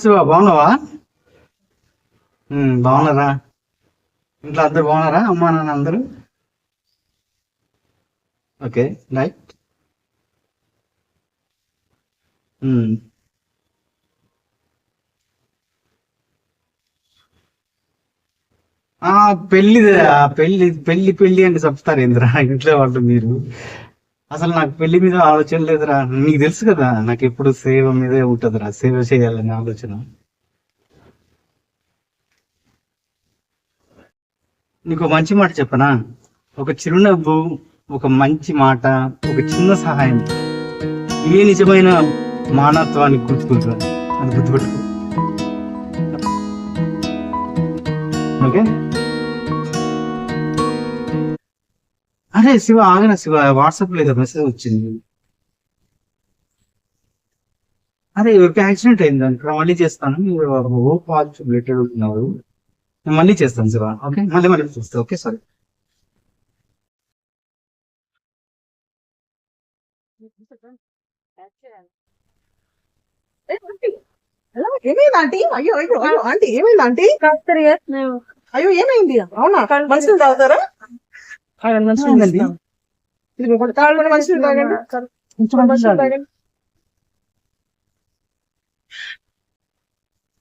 శివ బాగున్నావా? బాగున్నారా? ఇంట్లో అందరు బాగున్నారా? అమ్మా నాన్న అందరూ? ఓకే. రైట్. ఉమ్. ఆ పెళ్లి పెళ్లి పెళ్లి పెళ్లి అంటే చెప్తారు ఏందిరా ఇంట్లో వాళ్ళు మీరు? అసలు నాకు పెళ్లి మీద ఆలోచన లేదురా. నీకు తెలుసు కదా, నాకు ఎప్పుడు సేవ మీదే ఉంటదిరా, సేవ చేయాలనే ఆలోచన. నీకు మంచి మాట చెప్పనా? ఒక చిరునవ్వు, ఒక మంచి మాట, ఒక చిన్న సహాయం, ఏ నిజమైన మానవత్వానికి గుర్తుంటుంది. అది గుర్తుపెట్టుకో. ఓకే. అరే శివ, ఆగనా శివ, వాట్సాప్ లో ఏదో మెసేజ్ వచ్చింది. అరే ఎవరికి యాక్సిడెంట్ అయింది అనుకో, మళ్ళీ చేస్తాను. మీరు ఓ పాజిటివ్ రిలేటెడ్ ఉన్నారు. నేను మళ్ళీ చేస్తాను శివ. ఓకే, మళ్ళీ మళ్ళీ చూస్తా. Okay, sorry. హలో, ఏమైంది ఆంటీ? అయ్యో అయ్యో అయ్యో ఆంటీ, ఏమైంది ఆంటీ? అయ్యో ఏమైంది? అవునా, మనుషులు తాగుతారా? ఏమైందండి? ఇది తాగండి, మనుషులు తాగండి. కొంచెం మనుషులు మంచిది. తాగండి.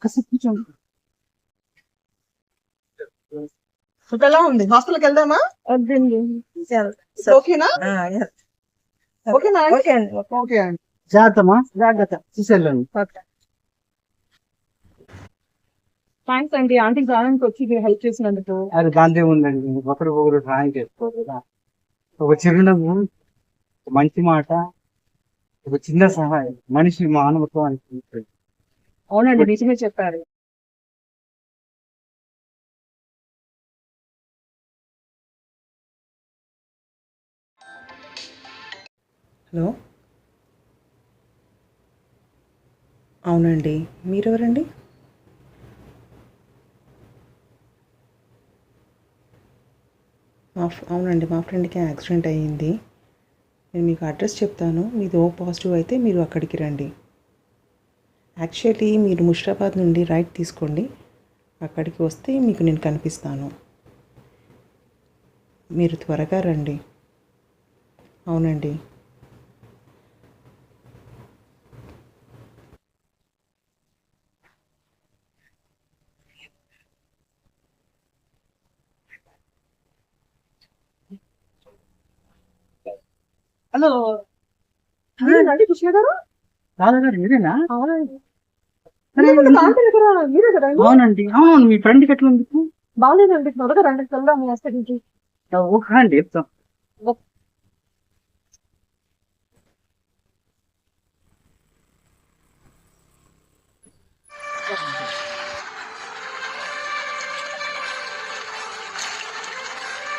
కాసేపు కూర్చోండి. ఇప్పుడు ఎలా ఉంది? హాస్పిటల్కి వెళ్దామా? ఓకేనా? ఓకేనా? ఓకే అండి. ఓకే అండి. జాగ్రత్తమా, జాగ్రత్త. చూసేళ్ళండి. థ్యాంక్స్ అండి, ఆంటీకి రావడానికి వచ్చి మీరు హెల్ప్ చేసినందుకు. అది దాంతో ఉందండి, ఒకరు సహాయం చేసుకోవాలి. ఒక చిరునవ్వు, ఒక మంచి మాట, ఒక చిన్న సహాయం మనిషి మానవత్వానికి ఉంటుంది. అవునండి, నిజమే చెప్పారు. హలో, అవునండి. మీరెవరండి? అవునండి, మా ఫ్రెండ్కి యాక్సిడెంట్ అయ్యింది. నేను మీకు అడ్రస్ చెప్తాను. మీది ఓ పాజిటివ్ అయితే మీరు అక్కడికి రండి. యాక్చువల్లీ మీరు ముషిరాబాద్ నుండి రైట్ తీసుకోండి. అక్కడికి వస్తే మీకు నేను కనిపిస్తాను. మీరు త్వరగా రండి. అవునండి. హలో. మీరేనండి కృష్ణ గారు? రాధగారు మీరేనా? అవునండి. అరే, ఆంటీ దగ్గర మీరే కదండి? అవునండి. అవును, మీ ఫ్రెండ్కి ఎట్లా ఉంది? బాగాలేదండి, త్వరగా రండి, వెళ్దాము హాస్పిటల్కి. ఒక రండి చెప్తాం.